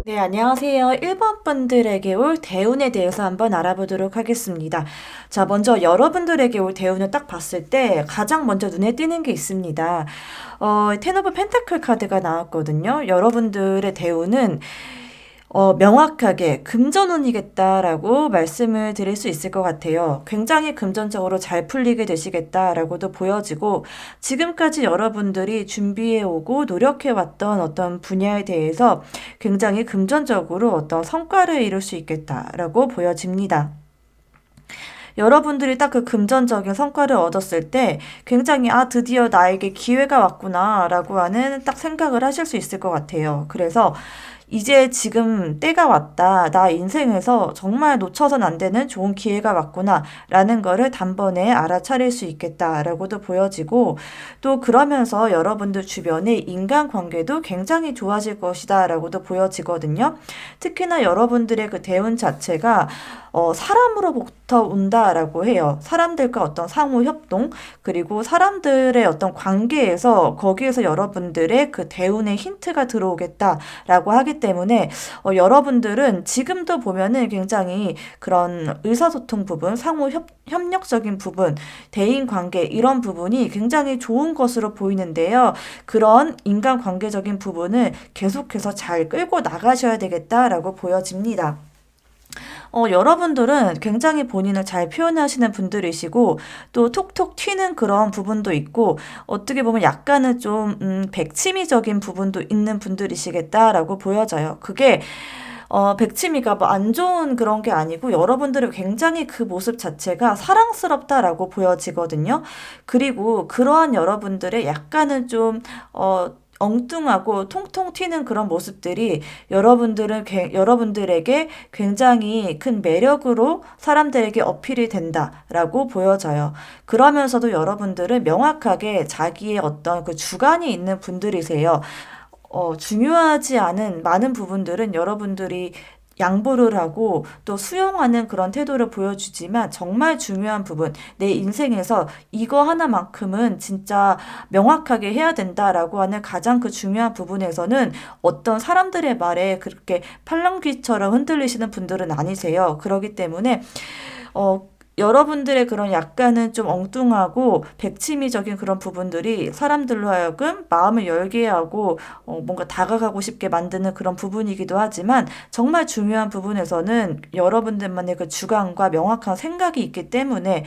네, 안녕하세요. 1번 분들에게 올 대운에 대해서 한번 알아보도록 하겠습니다. 자, 먼저 여러분들에게 올 대운을 딱 봤을 때 가장 먼저 눈에 띄는 게 있습니다. 텐 오브 펜타클 카드가 나왔거든요. 여러분들의 대운은 명확하게 금전운이겠다라고 말씀을 드릴 수 있을 것 같아요. 굉장히 금전적으로 잘 풀리게 되시겠다라고도 보여지고, 지금까지 여러분들이 준비해오고 노력해왔던 어떤 분야에 대해서 굉장히 금전적으로 어떤 성과를 이룰 수 있겠다라고 보여집니다. 여러분들이 딱 그 금전적인 성과를 얻었을 때 굉장히 드디어 나에게 기회가 왔구나 라고 하는 딱 생각을 하실 수 있을 것 같아요. 그래서 이제 지금 때가 왔다. 나 인생에서 정말 놓쳐선 안 되는 좋은 기회가 왔구나. 라는 거를 단번에 알아차릴 수 있겠다라고도 보여지고, 또 그러면서 여러분들 주변의 인간관계도 굉장히 좋아질 것이다. 라고도 보여지거든요. 특히나 여러분들의 그 대운 자체가 사람으로부터 온다라고 해요. 사람들과 어떤 상호 협동, 그리고 사람들의 어떤 관계에서 거기에서 여러분들의 그 대운의 힌트가 들어오겠다라고 하기 때문에 여러분들은 지금도 보면은 굉장히 그런 의사소통 부분, 상호 협력적인 부분, 대인 관계 이런 부분이 굉장히 좋은 것으로 보이는데요. 그런 인간관계적인 부분을 계속해서 잘 끌고 나가셔야 되겠다라고 보여집니다. 여러분들은 굉장히 본인을 잘 표현하시는 분들이시고, 또 톡톡 튀는 그런 부분도 있고, 어떻게 보면 약간은 좀, 백치미적인 부분도 있는 분들이시겠다라고 보여져요. 그게, 백치미가 뭐 안 좋은 그런 게 아니고, 여러분들은 굉장히 그 모습 자체가 사랑스럽다라고 보여지거든요. 그리고 그러한 여러분들의 약간은 좀, 엉뚱하고 통통 튀는 그런 모습들이 여러분들에게 굉장히 큰 매력으로 사람들에게 어필이 된다라고 보여져요. 그러면서도 여러분들은 명확하게 자기의 어떤 그 주관이 있는 분들이세요. 중요하지 않은 많은 부분들은 여러분들이 양보를 하고 또 수용하는 그런 태도를 보여주지만, 정말 중요한 부분, 내 인생에서 이거 하나만큼은 진짜 명확하게 해야 된다라고 하는 가장 그 중요한 부분에서는 어떤 사람들의 말에 그렇게 팔랑귀처럼 흔들리시는 분들은 아니세요. 그렇기 때문에 여러분들의 그런 약간은 좀 엉뚱하고 백치미적인 그런 부분들이 사람들로 하여금 마음을 열게 하고 뭔가 다가가고 싶게 만드는 그런 부분이기도 하지만, 정말 중요한 부분에서는 여러분들만의 그 주관과 명확한 생각이 있기 때문에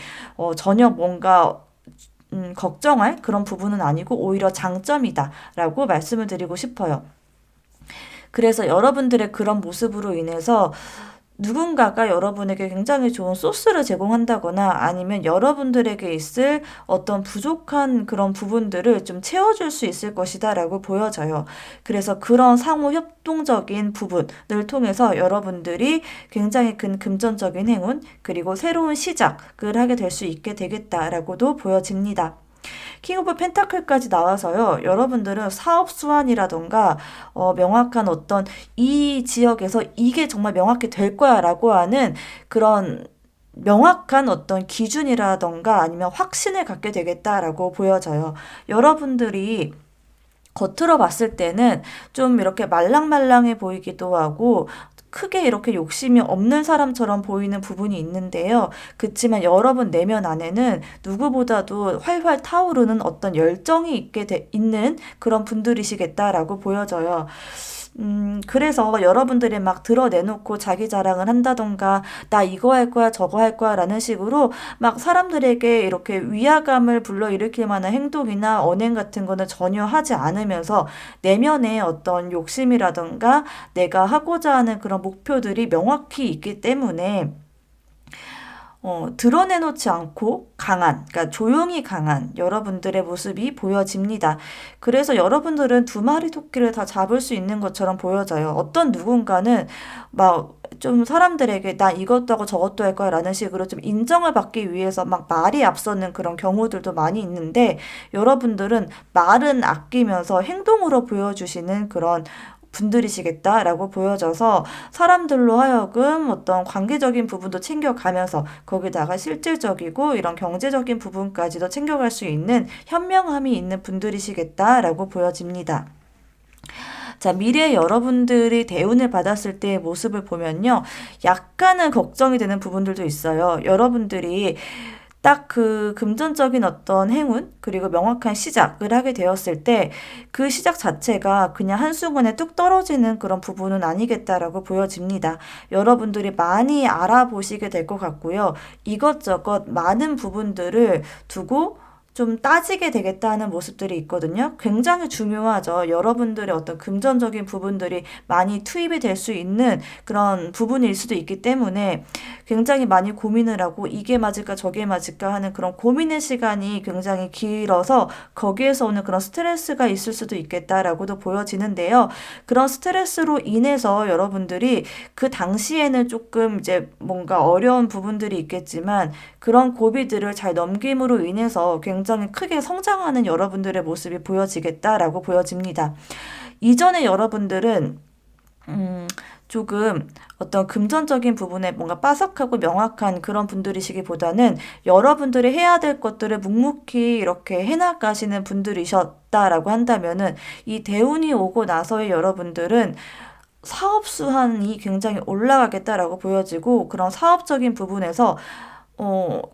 전혀 뭔가 걱정할 그런 부분은 아니고 오히려 장점이다라고 말씀을 드리고 싶어요. 그래서 여러분들의 그런 모습으로 인해서 누군가가 여러분에게 굉장히 좋은 소스를 제공한다거나, 아니면 여러분들에게 있을 어떤 부족한 그런 부분들을 좀 채워줄 수 있을 것이다라고 보여져요. 그래서 그런 상호 협동적인 부분을 통해서 여러분들이 굉장히 큰 금전적인 행운, 그리고 새로운 시작을 하게 될 수 있게 되겠다라고도 보여집니다. 킹 오브 펜타클까지 나와서요. 여러분들은 사업 수완이라던가 명확한 어떤 이 지역에서 이게 정말 명확히 될 거야라고 하는 그런 명확한 어떤 기준이라던가 아니면 확신을 갖게 되겠다라고 보여져요. 여러분들이 겉으로 봤을 때는 좀 이렇게 말랑말랑해 보이기도 하고 크게 이렇게 욕심이 없는 사람처럼 보이는 부분이 있는데요. 그치만 여러분 내면 안에는 누구보다도 활활 타오르는 어떤 열정이 있는 그런 분들이시겠다라고 보여져요. 그래서 여러분들이 막 드러내놓고 자기 자랑을 한다던가, 나 이거 할 거야, 저거 할 거야, 라는 식으로 막 사람들에게 이렇게 위화감을 불러일으킬 만한 행동이나 언행 같은 거는 전혀 하지 않으면서, 내면에 어떤 욕심이라던가 내가 하고자 하는 그런 목표들이 명확히 있기 때문에 드러내놓지 않고 강한, 그러니까 조용히 강한 여러분들의 모습이 보여집니다. 그래서 여러분들은 두 마리 토끼를 다 잡을 수 있는 것처럼 보여져요. 어떤 누군가는 막 좀 사람들에게 나 이것도 하고 저것도 할 거야 라는 식으로 좀 인정을 받기 위해서 막 말이 앞서는 그런 경우들도 많이 있는데, 여러분들은 말은 아끼면서 행동으로 보여주시는 그런 분들이시겠다라고 보여져서 사람들로 하여금 어떤 관계적인 부분도 챙겨가면서 거기다가 실질적이고 이런 경제적인 부분까지도 챙겨갈 수 있는 현명함이 있는 분들이시겠다라고 보여집니다. 자, 미래에 여러분들이 대운을 받았을 때의 모습을 보면요. 약간은 걱정이 되는 부분들도 있어요. 여러분들이 딱 그 금전적인 어떤 행운, 그리고 명확한 시작을 하게 되었을 때 그 시작 자체가 그냥 한순간에 뚝 떨어지는 그런 부분은 아니겠다라고 보여집니다. 여러분들이 많이 알아보시게 될 것 같고요. 이것저것 많은 부분들을 두고 좀 따지게 되겠다 하는 모습들이 있거든요. 굉장히 중요하죠. 여러분들의 어떤 금전적인 부분들이 많이 투입이 될 수 있는 그런 부분일 수도 있기 때문에 굉장히 많이 고민을 하고 이게 맞을까 저게 맞을까 하는 그런 고민의 시간이 굉장히 길어서 거기에서 오는 그런 스트레스가 있을 수도 있겠다라고도 보여지는데요. 그런 스트레스로 인해서 여러분들이 그 당시에는 조금 이제 뭔가 어려운 부분들이 있겠지만 그런 고비들을 잘 넘김으로 인해서 굉장히 크게 성장하는 여러분들의 모습이 보여지겠다라고 보여집니다. 이전에 여러분들은 조금 어떤 금전적인 부분에 뭔가 빠삭하고 명확한 그런 분들이시기보다는 여러분들이 해야 될 것들을 묵묵히 이렇게 해나가시는 분들이셨다라고 한다면은 이 대운이 오고 나서의 여러분들은 사업 수완이 굉장히 올라가겠다라고 보여지고 그런 사업적인 부분에서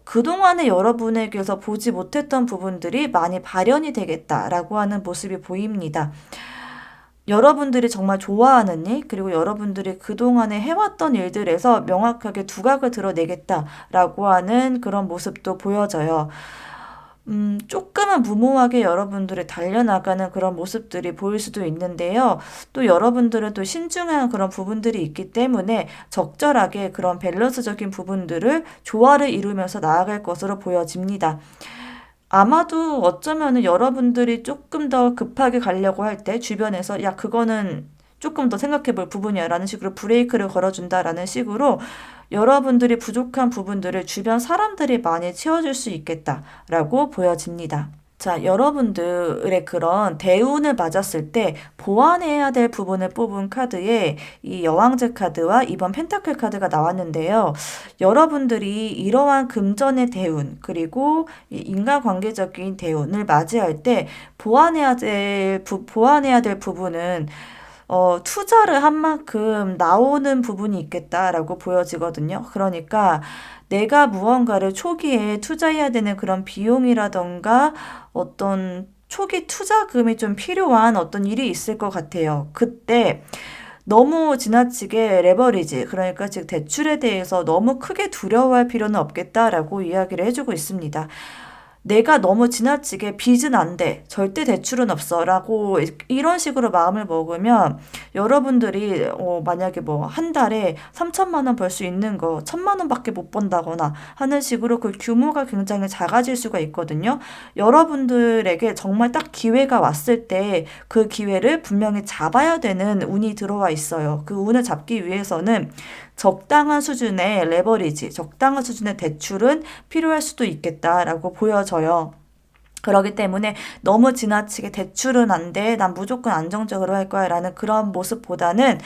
그동안에 여러분에게서 보지 못했던 부분들이 많이 발현이 되겠다라고 하는 모습이 보입니다. 여러분들이 정말 좋아하는 일, 그리고 여러분들이 그동안에 해왔던 일들에서 명확하게 두각을 드러내겠다라고 하는 그런 모습도 보여져요. 조금은 무모하게 여러분들이 달려나가는 그런 모습들이 보일 수도 있는데요. 또 여러분들은 또 신중한 그런 부분들이 있기 때문에 적절하게 그런 밸런스적인 부분들을 조화를 이루면서 나아갈 것으로 보여집니다. 아마도 어쩌면은 여러분들이 조금 더 급하게 가려고 할 때 주변에서 야, 그거는 조금 더 생각해 볼 부분이야 라는 식으로 브레이크를 걸어준다라는 식으로 여러분들이 부족한 부분들을 주변 사람들이 많이 채워줄 수 있겠다라고 보여집니다. 자, 여러분들의 그런 대운을 맞았을 때 보완해야 될 부분을 뽑은 카드에 이 여왕제 카드와 이번 펜타클 카드가 나왔는데요. 여러분들이 이러한 금전의 대운, 그리고 이 인간관계적인 대운을 맞이할 때 보완해야 될 부분은 투자를 한 만큼 나오는 부분이 있겠다라고 보여지거든요. 그러니까 내가 무언가를 초기에 투자해야 되는 그런 비용이라던가 어떤 초기 투자금이 좀 필요한 어떤 일이 있을 것 같아요. 그때 너무 지나치게 레버리지, 그러니까 즉 대출에 대해서 너무 크게 두려워할 필요는 없겠다라고 이야기를 해주고 있습니다. 내가 너무 지나치게 빚은 안 돼. 절대 대출은 없어. 라고 이런 식으로 마음을 먹으면 여러분들이 만약에 뭐 한 달에 3천만 원 벌 수 있는 거 1천만 원밖에 못 번다거나 하는 식으로 그 규모가 굉장히 작아질 수가 있거든요. 여러분들에게 정말 딱 기회가 왔을 때 그 기회를 분명히 잡아야 되는 운이 들어와 있어요. 그 운을 잡기 위해서는 적당한 수준의 레버리지, 적당한 수준의 대출은 필요할 수도 있겠다라고 보여져요. 그렇기 때문에 너무 지나치게 대출은 안 돼, 난 무조건 안정적으로 할 거야 라는 그런 모습보다는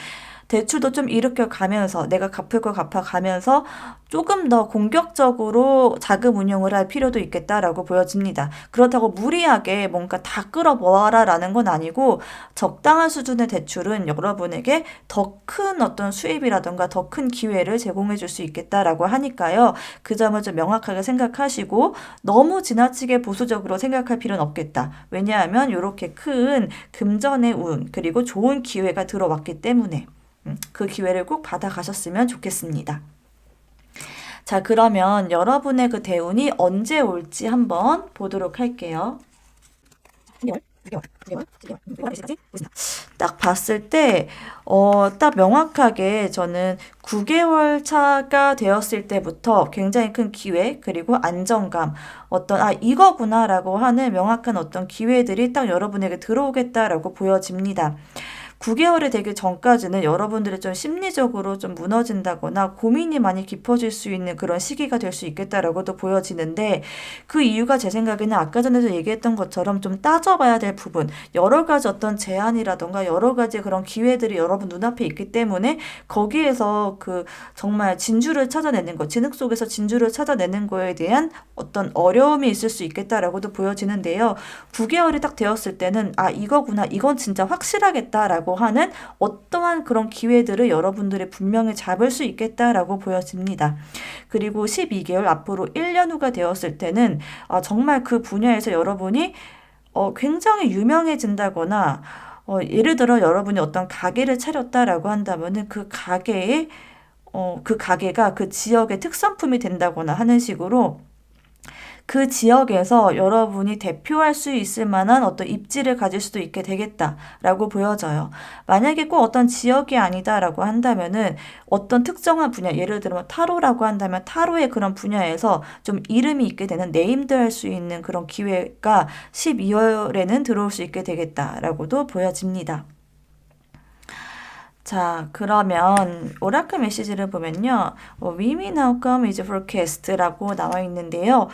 대출도 좀 일으켜 가면서 내가 갚을 거 갚아 가면서 조금 더 공격적으로 자금 운용을 할 필요도 있겠다라고 보여집니다. 그렇다고 무리하게 뭔가 다 끌어모아라 라는 건 아니고 적당한 수준의 대출은 여러분에게 더 큰 어떤 수입이라던가 더 큰 기회를 제공해 줄 수 있겠다라고 하니까요. 그 점을 좀 명확하게 생각하시고 너무 지나치게 보수적으로 생각할 필요는 없겠다. 왜냐하면 이렇게 큰 금전의 운 그리고 좋은 기회가 들어왔기 때문에 그 기회를 꼭 받아가셨으면 좋겠습니다. 자, 그러면 여러분의 그 대운이 언제 올지 한번 보도록 할게요. 딱 봤을 때, 딱 명확하게 저는 9개월 차가 되었을 때부터 굉장히 큰 기회, 그리고 안정감, 이거구나라고 하는 명확한 어떤 기회들이 딱 여러분에게 들어오겠다라고 보여집니다. 9개월이 되기 전까지는 여러분들이 좀 심리적으로 좀 무너진다거나 고민이 많이 깊어질 수 있는 그런 시기가 될 수 있겠다라고도 보여지는데 그 이유가 제 생각에는 아까 전에도 얘기했던 것처럼 좀 따져봐야 될 부분, 여러 가지 어떤 제안이라던가 여러 가지 그런 기회들이 여러분 눈앞에 있기 때문에 거기에서 그 정말 진주를 찾아내는 것, 진흙 속에서 진주를 찾아내는 거에 대한 어떤 어려움이 있을 수 있겠다라고도 보여지는데요. 9개월이 딱 되었을 때는 이거구나, 이건 진짜 확실하겠다라고 된다고 하는 어떠한 그런 기회들을 여러분들이 분명히 잡을 수 있겠다라고 보여집니다. 그리고 12개월 앞으로 1년 후가 되었을 때는 정말 그 분야에서 여러분이 굉장히 유명해진다거나 예를 들어 여러분이 어떤 가게를 차렸다라고 한다면은 그 가게가 그 지역의 특산품이 된다거나 하는 식으로 그 지역에서 여러분이 대표할 수 있을 만한 어떤 입지를 가질 수도 있게 되겠다라고 보여져요. 만약에 꼭 어떤 지역이 아니다라고 한다면은 어떤 특정한 분야, 예를 들면 타로라고 한다면 타로의 그런 분야에서 좀 이름이 있게 되는 네임드 할 수 있는 그런 기회가 12월에는 들어올 수 있게 되겠다라고도 보여집니다. 자, 그러면 오라클 메시지를 보면요. Women outcome is forecast라고 나와 있는데요.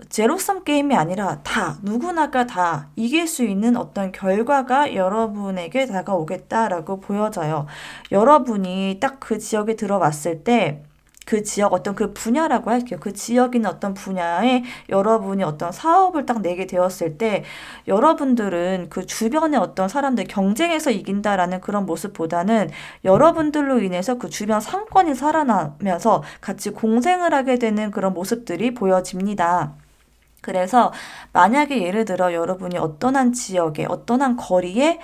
제로섬 게임이 아니라 누구나가 다 이길 수 있는 어떤 결과가 여러분에게 다가오겠다라고 보여져요. 여러분이 딱 그 지역에 들어왔을 때 그 지역 어떤 그 분야라고 할게요. 그 지역에 있는 어떤 분야에 여러분이 어떤 사업을 딱 내게 되었을 때 여러분들은 그 주변의 어떤 사람들 경쟁에서 이긴다라는 그런 모습보다는 여러분들로 인해서 그 주변 상권이 살아나면서 같이 공생을 하게 되는 그런 모습들이 보여집니다. 그래서 만약에 예를 들어 여러분이 어떤 한 지역에 어떤 한 거리에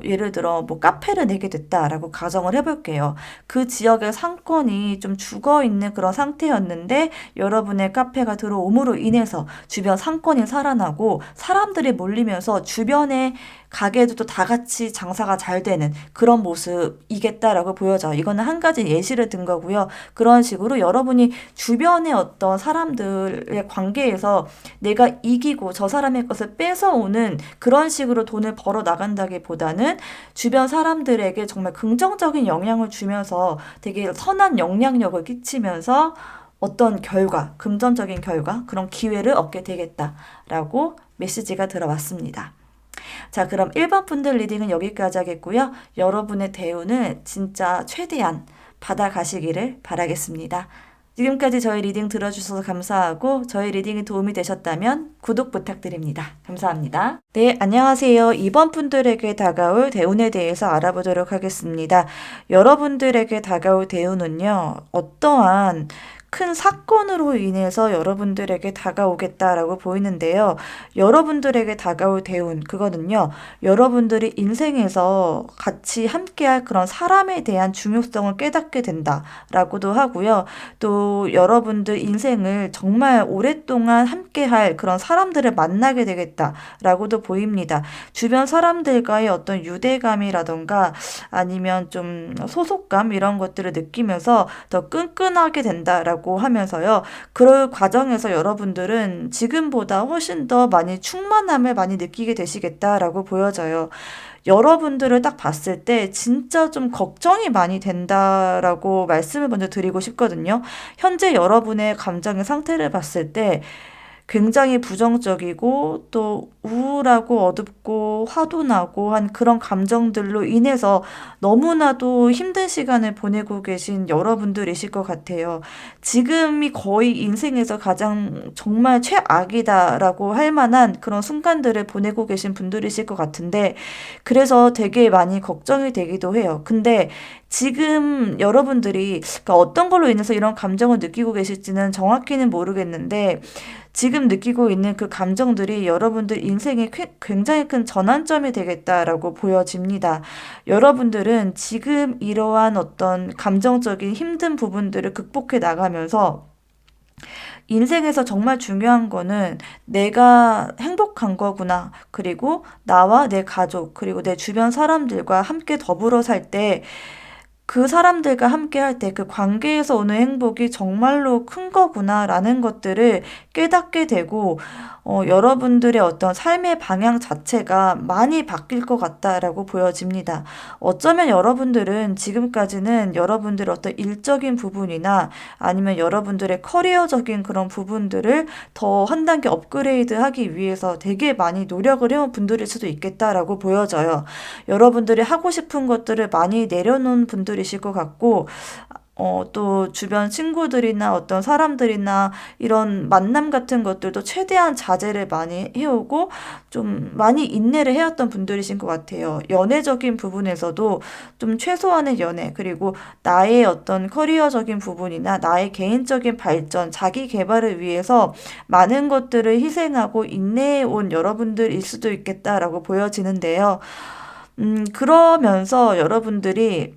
예를 들어 카페를 내게 됐다라고 가정을 해볼게요. 그 지역의 상권이 좀 죽어 있는 그런 상태였는데 여러분의 카페가 들어옴으로 인해서 주변 상권이 살아나고 사람들이 몰리면서 주변의 가게도 또 다 같이 장사가 잘 되는 그런 모습이겠다라고 보여져요. 이거는 한 가지 예시를 든 거고요. 그런 식으로 여러분이 주변의 어떤 사람들의 관계에서 내가 이기고 저 사람의 것을 뺏어오는 그런 식으로 돈을 벌어 나간다기보다는 주변 사람들에게 정말 긍정적인 영향을 주면서 되게 선한 영향력을 끼치면서 어떤 결과, 금전적인 결과, 그런 기회를 얻게 되겠다라고 메시지가 들어왔습니다. 자, 그럼 1번 분들 리딩은 여기까지 하겠고요. 여러분의 대운을 진짜 최대한 받아가시기를 바라겠습니다. 지금까지 저희 리딩 들어주셔서 감사하고 저희 리딩이 도움이 되셨다면 구독 부탁드립니다. 감사합니다. 네, 안녕하세요. 이번 분들에게 다가올 대운에 대해서 알아보도록 하겠습니다. 여러분들에게 다가올 대운은요. 어떠한 큰 사건으로 인해서 여러분들에게 다가오겠다라고 보이는데요. 여러분들에게 다가올 대운, 그거는요. 여러분들이 인생에서 같이 함께할 그런 사람에 대한 중요성을 깨닫게 된다라고도 하고요. 또 여러분들 인생을 정말 오랫동안 함께할 그런 사람들을 만나게 되겠다라고도 보입니다. 주변 사람들과의 어떤 유대감이라던가 아니면 좀 소속감 이런 것들을 느끼면서 더 끈끈하게 된다라고 하면서요. 그럴 과정에서 여러분들은 지금보다 훨씬 더 많이 충만함을 많이 느끼게 되시겠다라고 보여져요. 여러분들을 딱 봤을 때 진짜 좀 걱정이 많이 된다라고 말씀을 먼저 드리고 싶거든요. 현재 여러분의 감정의 상태를 봤을 때 굉장히 부정적이고 또 우울하고 어둡고 화도 나고 한 그런 감정들로 인해서 너무나도 힘든 시간을 보내고 계신 여러분들이실 것 같아요. 지금이 거의 인생에서 가장 정말 최악이다라고 할 만한 그런 순간들을 보내고 계신 분들이실 것 같은데 그래서 되게 많이 걱정이 되기도 해요. 근데 지금 여러분들이 그러니까 어떤 걸로 인해서 이런 감정을 느끼고 계실지는 정확히는 모르겠는데 지금 느끼고 있는 그 감정들이 여러분들 인생에 굉장히 큰 전환점이 되겠다라고 보여집니다. 여러분들은 지금 이러한 어떤 감정적인 힘든 부분들을 극복해 나가면서 인생에서 정말 중요한 거는 내가 행복한 거구나. 그리고 나와 내 가족, 그리고 내 주변 사람들과 함께 더불어 살 때 그 사람들과 함께 할 때 그 관계에서 오는 행복이 정말로 큰 거구나라는 것들을 깨닫게 되고 여러분들의 어떤 삶의 방향 자체가 많이 바뀔 것 같다라고 보여집니다. 어쩌면 여러분들은 지금까지는 여러분들의 어떤 일적인 부분이나 아니면 여러분들의 커리어적인 그런 부분들을 더 한 단계 업그레이드 하기 위해서 되게 많이 노력을 해온 분들일 수도 있겠다라고 보여져요. 여러분들이 하고 싶은 것들을 많이 내려놓은 분들이실 것 같고 또 주변 친구들이나 어떤 사람들이나 이런 만남 같은 것들도 최대한 자제를 많이 해오고 좀 많이 인내를 해왔던 분들이신 것 같아요. 연애적인 부분에서도 좀 최소한의 연애, 그리고 나의 어떤 커리어적인 부분이나 나의 개인적인 발전, 자기 개발을 위해서 많은 것들을 희생하고 인내해 온 여러분들일 수도 있겠다라고 보여지는데요. 그러면서 여러분들이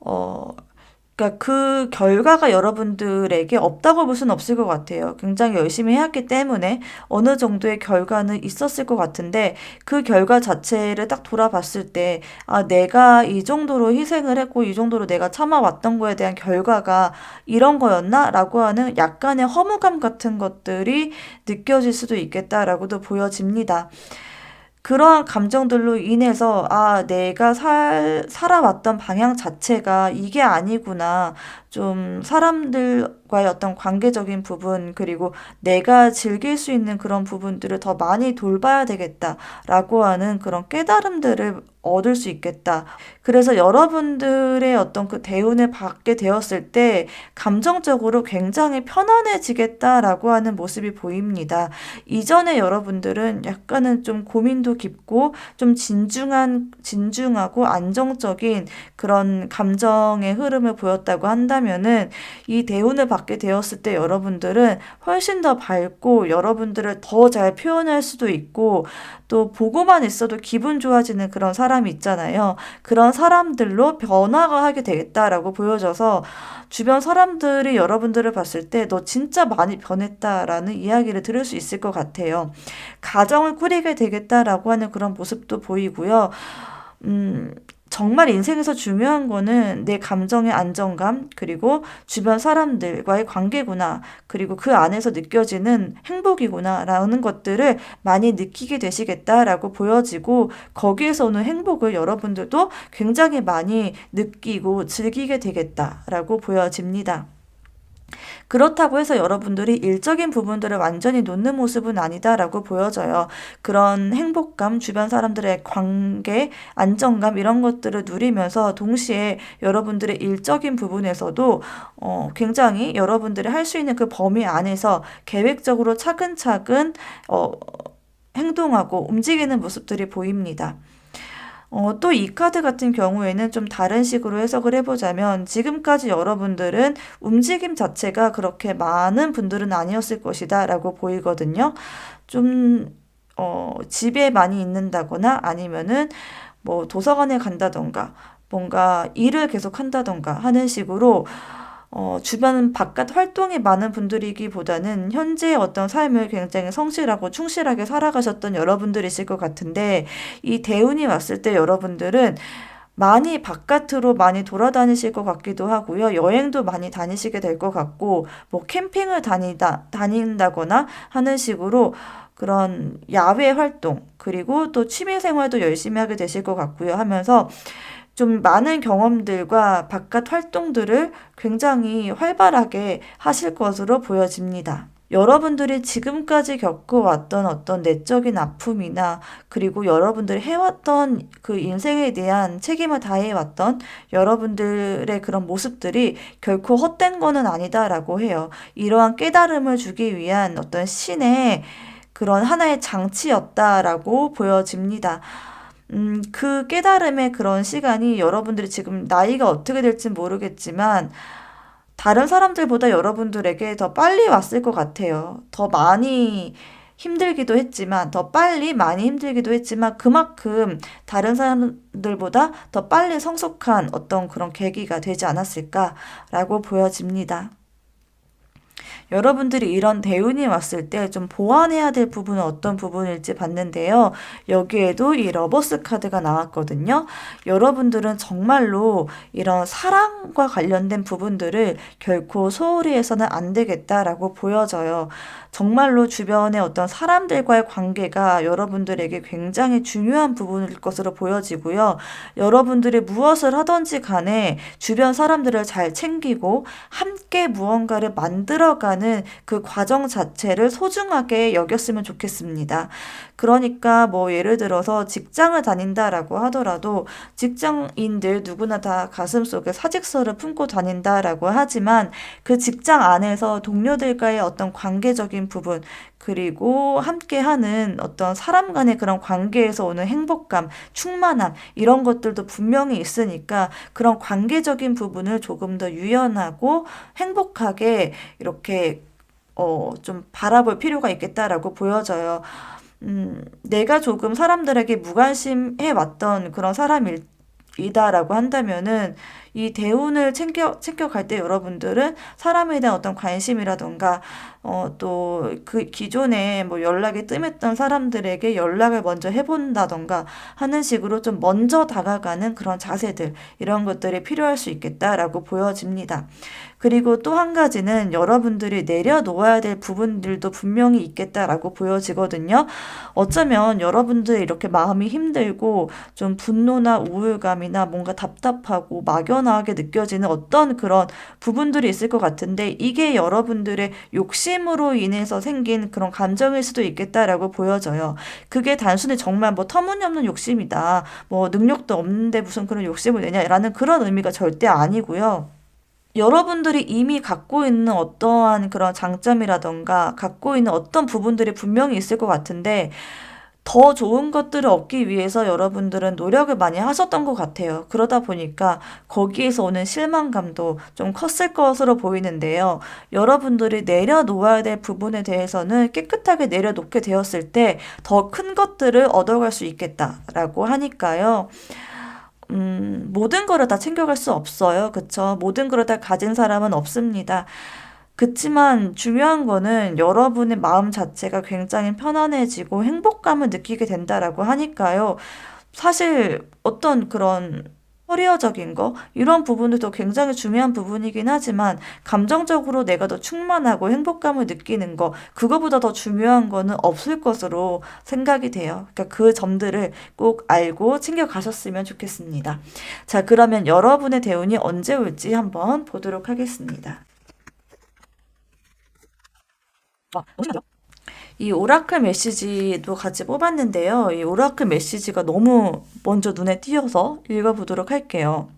어, 그러니까 그 결과가 여러분들에게 없다고 볼 수는 없을 것 같아요. 굉장히 열심히 해왔기 때문에 어느 정도의 결과는 있었을 것 같은데 그 결과 자체를 딱 돌아봤을 때 아, 내가 이 정도로 희생을 했고 이 정도로 내가 참아왔던 거에 대한 결과가 이런 거였나? 라고 하는 약간의 허무감 같은 것들이 느껴질 수도 있겠다라고도 보여집니다. 그러한 감정들로 인해서, 아, 내가 살아왔던 방향 자체가 이게 아니구나. 좀 사람들과의 어떤 관계적인 부분, 그리고 내가 즐길 수 있는 그런 부분들을 더 많이 돌봐야 되겠다라고 하는 그런 깨달음들을 얻을 수 있겠다. 그래서 여러분들의 어떤 그 대운을 받게 되었을 때 감정적으로 굉장히 편안해지겠다라고 하는 모습이 보입니다. 이전에 여러분들은 약간은 좀 고민도 깊고 좀 진중하고 안정적인 그런 감정의 흐름을 보였다고 한다면은 이 대운을 받게 되었을 때 여러분들은 훨씬 더 밝고 여러분들을 더 잘 표현할 수도 있고 또 보고만 있어도 기분 좋아지는 그런 사람이 있잖아요. 그런 사람들로 변화가 하게 되겠다라고 보여져서 주변 사람들이 여러분들을 봤을 때 너 진짜 많이 변했다라는 이야기를 들을 수 있을 것 같아요. 가정을 꾸리게 되겠다라고 하는 그런 모습도 보이고요. 음, 정말 인생에서 중요한 거는 내 감정의 안정감, 그리고 주변 사람들과의 관계구나, 그리고 그 안에서 느껴지는 행복이구나라는 것들을 많이 느끼게 되시겠다라고 보여지고, 거기에서 오는 행복을 여러분들도 굉장히 많이 느끼고 즐기게 되겠다라고 보여집니다. 그렇다고 해서 여러분들이 일적인 부분들을 완전히 놓는 모습은 아니다라고 보여져요. 그런 행복감, 주변 사람들의 관계, 안정감 이런 것들을 누리면서 동시에 여러분들의 일적인 부분에서도 굉장히 여러분들이 할 수 있는 그 범위 안에서 계획적으로 차근차근 어, 행동하고 움직이는 모습들이 보입니다. 또 이 카드 같은 경우에는 좀 다른 식으로 해석을 해보자면 지금까지 여러분들은 움직임 자체가 그렇게 많은 분들은 아니었을 것이다 라고 보이거든요. 좀, 집에 많이 있는다거나 아니면은 뭐 도서관에 간다던가 뭔가 일을 계속 한다던가 하는 식으로 주변 바깥 활동이 많은 분들이기보다는 현재의 어떤 삶을 굉장히 성실하고 충실하게 살아가셨던 여러분들이실 것 같은데, 이 대운이 왔을 때 여러분들은 많이 바깥으로 많이 돌아다니실 것 같기도 하고요. 여행도 많이 다니시게 될 것 같고, 뭐 캠핑을 다닌다거나 하는 식으로 그런 야외 활동, 그리고 또 취미 생활도 열심히 하게 되실 것 같고요. 하면서 좀 많은 경험들과 바깥 활동들을 굉장히 활발하게 하실 것으로 보여집니다. 여러분들이 지금까지 겪어왔던 어떤 내적인 아픔이나 그리고 여러분들이 해왔던 그 인생에 대한 책임을 다해왔던 여러분들의 그런 모습들이 결코 헛된 거는 아니다라고 해요. 이러한 깨달음을 주기 위한 어떤 신의 그런 하나의 장치였다라고 보여집니다. 그 깨달음의 그런 시간이 여러분들이 지금 나이가 어떻게 될지 모르겠지만 다른 사람들보다 여러분들에게 더 빨리 왔을 것 같아요. 더 많이 힘들기도 했지만, 더 빨리 많이 힘들기도 했지만, 그만큼 다른 사람들보다 더 빨리 성숙한 어떤 그런 계기가 되지 않았을까라고 보여집니다. 여러분들이 이런 대운이 왔을 때 좀 보완해야 될 부분은 어떤 부분일지 봤는데요. 여기에도 이 러버스 카드가 나왔거든요. 여러분들은 정말로 이런 사랑과 관련된 부분들을 결코 소홀히 해서는 안 되겠다라고 보여져요. 정말로 주변의 어떤 사람들과의 관계가 여러분들에게 굉장히 중요한 부분일 것으로 보여지고요. 여러분들이 무엇을 하든지 간에 주변 사람들을 잘 챙기고 함께 무언가를 만들어가는 나아가는 그 과정 자체를 소중하게 여겼으면 좋겠습니다. 그러니까 뭐 예를 들어서 직장을 다닌다라고 하더라도 직장인들 누구나 다 가슴속에 사직서를 품고 다닌다라고 하지만 그 직장 안에서 동료들과의 어떤 관계적인 부분, 그리고 함께하는 어떤 사람 간의 그런 관계에서 오는 행복감, 충만함, 이런 것들도 분명히 있으니까 그런 관계적인 부분을 조금 더 유연하고 행복하게 이렇게 좀 바라볼 필요가 있겠다라고 보여져요. 내가 조금 사람들에게 무관심해 왔던 그런 사람이다라고 한다면은 이 대운을 챙겨갈 때 여러분들은 사람에 대한 어떤 관심이라던가, 또 그 기존에 뭐 연락이 뜸했던 사람들에게 연락을 먼저 해본다던가 하는 식으로 좀 먼저 다가가는 그런 자세들, 이런 것들이 필요할 수 있겠다라고 보여집니다. 그리고 또 한 가지는 여러분들이 내려놓아야 될 부분들도 분명히 있겠다라고 보여지거든요. 어쩌면 여러분들이 이렇게 마음이 힘들고 좀 분노나 우울감이나 뭔가 답답하고 막연하게 느껴지는 어떤 그런 부분들이 있을 것 같은데, 이게 여러분들의 욕심으로 인해서 생긴 그런 감정일 수도 있겠다라고 보여져요. 그게 단순히 정말 뭐 터무니없는 욕심이다, 뭐 능력도 없는데 무슨 그런 욕심을 내냐라는 그런 의미가 절대 아니고요. 여러분들이 이미 갖고 있는 어떠한 그런 장점이라던가 갖고 있는 어떤 부분들이 분명히 있을 것 같은데, 더 좋은 것들을 얻기 위해서 여러분들은 노력을 많이 하셨던 것 같아요. 그러다 보니까 거기에서 오는 실망감도 좀 컸을 것으로 보이는데요. 여러분들이 내려놓아야 될 부분에 대해서는 깨끗하게 내려놓게 되었을 때 더 큰 것들을 얻어갈 수 있겠다라고 하니까요. 모든 거를 다 챙겨갈 수 없어요. 그쵸? 모든 거를 다 가진 사람은 없습니다. 그치만 중요한 거는 여러분의 마음 자체가 굉장히 편안해지고 행복감을 느끼게 된다라고 하니까요. 사실 어떤 그런 커리어적인 거, 이런 부분들도 굉장히 중요한 부분이긴 하지만 감정적으로 내가 더 충만하고 행복감을 느끼는 거, 그거보다 더 중요한 거는 없을 것으로 생각이 돼요. 그러니까 그 점들을 꼭 알고 챙겨가셨으면 좋겠습니다. 자, 그러면 여러분의 대운이 언제 올지 한번 보도록 하겠습니다. 이 오라클 메시지도 같이 뽑았는데요. 이 오라클 메시지가 너무 먼저 눈에 띄어서 읽어보도록 할게요.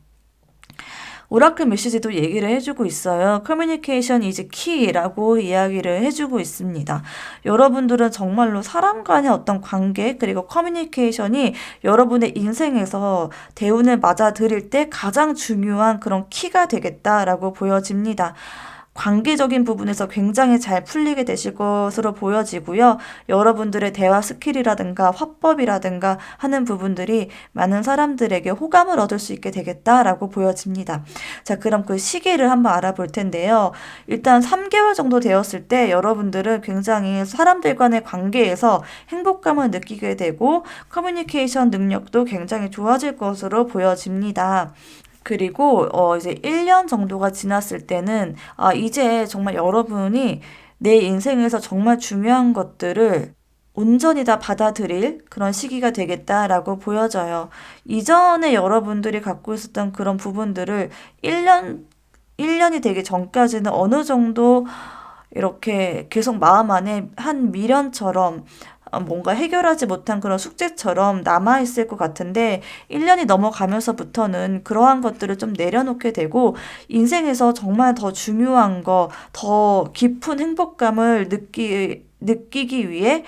오라클 메시지도 얘기를 해주고 있어요. Communication is key라고 이야기를 해주고 있습니다. 여러분들은 정말로 사람 간의 어떤 관계, 그리고 커뮤니케이션이 여러분의 인생에서 대운을 맞아들일 때 가장 중요한 그런 키가 되겠다라고 보여집니다. 관계적인 부분에서 굉장히 잘 풀리게 되실 것으로 보여지고요. 여러분들의 대화 스킬이라든가 화법이라든가 하는 부분들이 많은 사람들에게 호감을 얻을 수 있게 되겠다라고 보여집니다. 자, 그럼 그 시기를 한번 알아볼 텐데요. 일단 3개월 정도 되었을 때 여러분들은 굉장히 사람들 간의 관계에서 행복감을 느끼게 되고 커뮤니케이션 능력도 굉장히 좋아질 것으로 보여집니다. 그리고 이제 1년 정도가 지났을 때는 이제 정말 여러분이 내 인생에서 정말 중요한 것들을 온전히 다 받아들일 그런 시기가 되겠다라고 보여져요. 이전에 여러분들이 갖고 있었던 그런 부분들을 1년이 되기 전까지는 어느 정도 이렇게 계속 마음 안에 한 미련처럼, 뭔가 해결하지 못한 그런 숙제처럼 남아있을 것 같은데, 1년이 넘어가면서부터는 그러한 것들을 좀 내려놓게 되고 인생에서 정말 더 중요한 거, 더 깊은 행복감을 느끼기 위해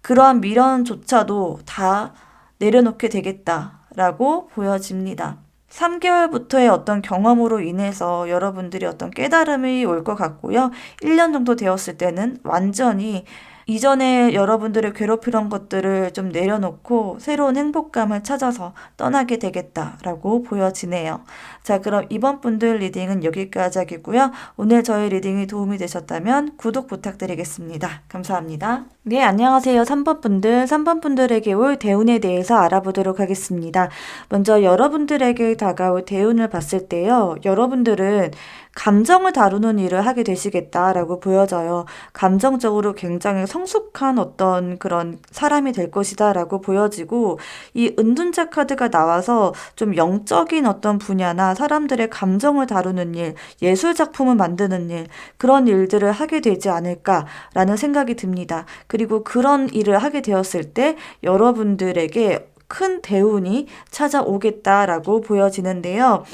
그러한 미련조차도 다 내려놓게 되겠다라고 보여집니다. 3개월부터의 어떤 경험으로 인해서 여러분들이 어떤 깨달음이 올 것 같고요. 1년 정도 되었을 때는 완전히 이전에 여러분들을 괴롭히던 것들을 좀 내려놓고 새로운 행복감을 찾아서 떠나게 되겠다라고 보여지네요. 자, 그럼 이번 분들 리딩은 여기까지 하겠고요. 오늘 저희 리딩이 도움이 되셨다면 구독 부탁드리겠습니다. 감사합니다. 네, 안녕하세요. 3번 분들. 3번 분들에게 올 대운에 대해서 알아보도록 하겠습니다. 먼저 여러분들에게 다가올 대운을 봤을 때요. 여러분들은 감정을 다루는 일을 하게 되시겠다라고 보여져요. 감정적으로 굉장히 성숙한 어떤 그런 사람이 될 것이다 라고 보여지고, 이 은둔자 카드가 나와서 좀 영적인 어떤 분야나 사람들의 감정을 다루는 일, 예술 작품을 만드는 일, 그런 일들을 하게 되지 않을까라는 생각이 듭니다. 그리고 그런 일을 하게 되었을 때 여러분들에게 큰 대운이 찾아오겠다라고 보여지는데요.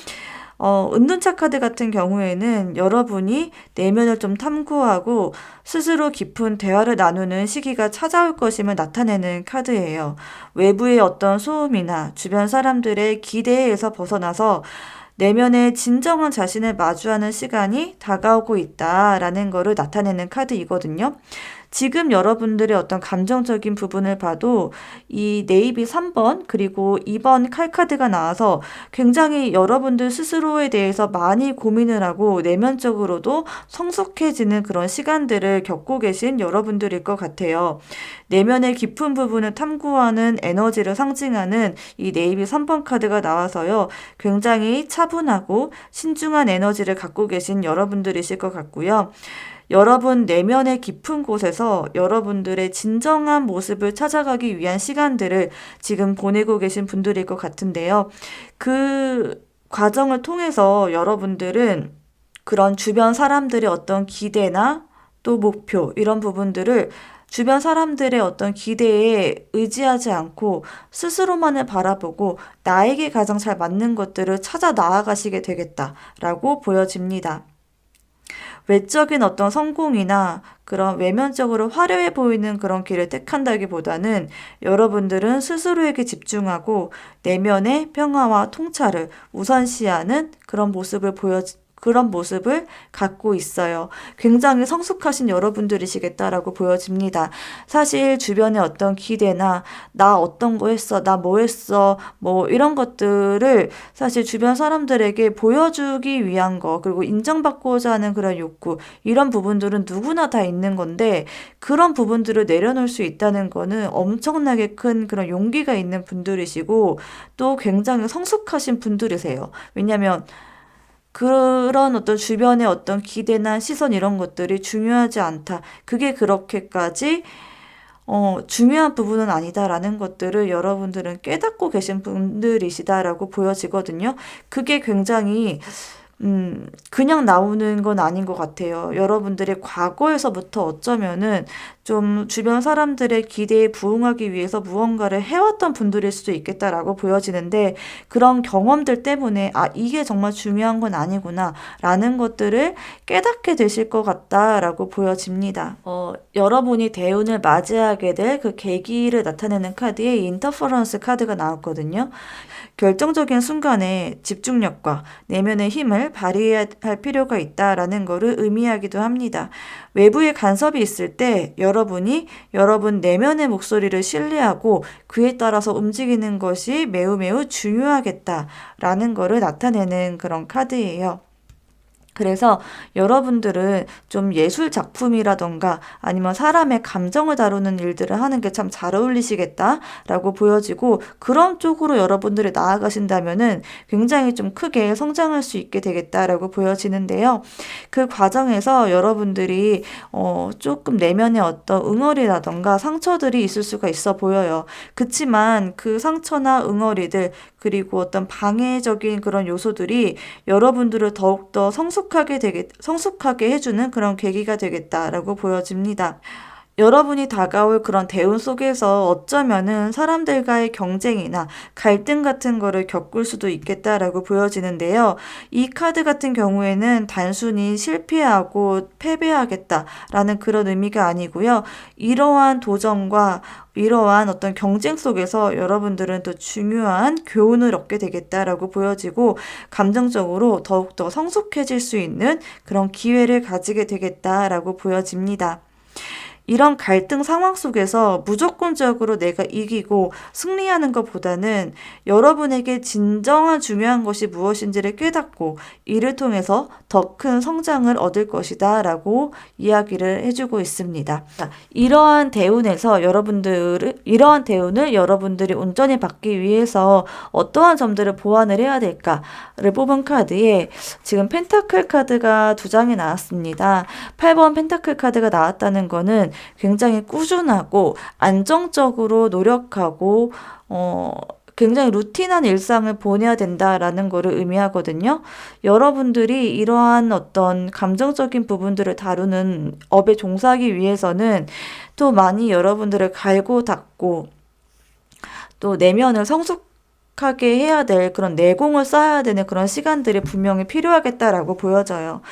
은둔자 카드 같은 경우에는 여러분이 내면을 좀 탐구하고 스스로 깊은 대화를 나누는 시기가 찾아올 것임을 나타내는 카드예요. 외부의 어떤 소음이나 주변 사람들의 기대에서 벗어나서 내면의 진정한 자신을 마주하는 시간이 다가오고 있다라는 거를 나타내는 카드이거든요. 지금 여러분들의 어떤 감정적인 부분을 봐도 이 네이비 3번 그리고 2번 칼카드가 나와서 굉장히 여러분들 스스로에 대해서 많이 고민을 하고 내면적으로도 성숙해지는 그런 시간들을 겪고 계신 여러분들일 것 같아요. 내면의 깊은 부분을 탐구하는 에너지를 상징하는 이 네이비 3번 카드가 나와서요. 굉장히 차분하고 신중한 에너지를 갖고 계신 여러분들이실 것 같고요. 여러분 내면의 깊은 곳에서 여러분들의 진정한 모습을 찾아가기 위한 시간들을 지금 보내고 계신 분들일 것 같은데요. 그 과정을 통해서 여러분들은 그런 주변 사람들의 어떤 기대나 또 목표 이런 부분들을 주변 사람들의 어떤 기대에 의지하지 않고 스스로만을 바라보고 나에게 가장 잘 맞는 것들을 찾아 나아가시게 되겠다라고 보여집니다. 외적인 어떤 성공이나 그런 외면적으로 화려해 보이는 그런 길을 택한다기보다는 여러분들은 스스로에게 집중하고 내면의 평화와 통찰을 우선시하는 그런 모습을 갖고 있어요. 굉장히 성숙하신 여러분들이시겠다라고 보여집니다. 사실 주변의 어떤 기대나 나 어떤 거 했어, 나 뭐 했어, 뭐 이런 것들을 사실 주변 사람들에게 보여주기 위한 거, 그리고 인정받고자 하는 그런 욕구, 이런 부분들은 누구나 다 있는 건데 그런 부분들을 내려놓을 수 있다는 거는 엄청나게 큰 그런 용기가 있는 분들이시고 또 굉장히 성숙하신 분들이세요. 왜냐하면 그런 어떤 주변의 어떤 기대나 시선 이런 것들이 중요하지 않다. 그게 그렇게까지 중요한 부분은 아니다라는 것들을 여러분들은 깨닫고 계신 분들이시다라고 보여지거든요. 그게 굉장히 그냥 나오는 건 아닌 것 같아요. 여러분들의 과거에서부터 어쩌면은 좀 주변 사람들의 기대에 부응하기 위해서 무언가를 해왔던 분들일 수도 있겠다라고 보여지는데 그런 경험들 때문에 이게 정말 중요한 건 아니구나 라는 것들을 깨닫게 되실 것 같다라고 보여집니다. 여러분이 대운을 맞이하게 될 그 계기를 나타내는 카드에 인터퍼런스 카드가 나왔거든요. 결정적인 순간에 집중력과 내면의 힘을 발휘해야 할 필요가 있다라는 것을 의미하기도 합니다. 외부의 간섭이 있을 때 여러분이 여러분 내면의 목소리를 신뢰하고 그에 따라서 움직이는 것이 매우 매우 중요하겠다라는 것을 나타내는 그런 카드예요. 그래서 여러분들은 좀 예술 작품이라던가 아니면 사람의 감정을 다루는 일들을 하는 게 참 잘 어울리시겠다라고 보여지고 그런 쪽으로 여러분들이 나아가신다면은 굉장히 좀 크게 성장할 수 있게 되겠다라고 보여지는데요. 그 과정에서 여러분들이 조금 내면의 어떤 응어리라던가 상처들이 있을 수가 있어 보여요. 그치만 그 상처나 응어리들 그리고 어떤 방해적인 그런 요소들이 여러분들을 더욱더 성숙하게 해주는 그런 계기가 되겠다라고 보여집니다. 여러분이 다가올 그런 대운 속에서 어쩌면은 사람들과의 경쟁이나 갈등 같은 거를 겪을 수도 있겠다라고 보여지는데요. 이 카드 같은 경우에는 단순히 실패하고 패배하겠다라는 그런 의미가 아니고요. 이러한 도전과 이러한 어떤 경쟁 속에서 여러분들은 또 중요한 교훈을 얻게 되겠다라고 보여지고 감정적으로 더욱더 성숙해질 수 있는 그런 기회를 가지게 되겠다라고 보여집니다. 이런 갈등 상황 속에서 무조건적으로 내가 이기고 승리하는 것보다는 여러분에게 진정한 중요한 것이 무엇인지를 깨닫고 이를 통해서 더 큰 성장을 얻을 것이다 라고 이야기를 해주고 있습니다. 이러한 대운을 여러분들이 온전히 받기 위해서 어떠한 점들을 보완을 해야 될까를 뽑은 카드에 지금 펜타클 카드가 2장이 나왔습니다. 8번 펜타클 카드가 나왔다는 거는 굉장히 꾸준하고 안정적으로 노력하고 굉장히 루틴한 일상을 보내야 된다라는 거를 의미하거든요. 여러분들이 이러한 어떤 감정적인 부분들을 다루는 업에 종사하기 위해서는 또 많이 여러분들을 갈고 닦고 또 내면을 성숙하게 해야 될 그런 내공을 쌓아야 되는 그런 시간들이 분명히 필요하겠다라고 보여져요.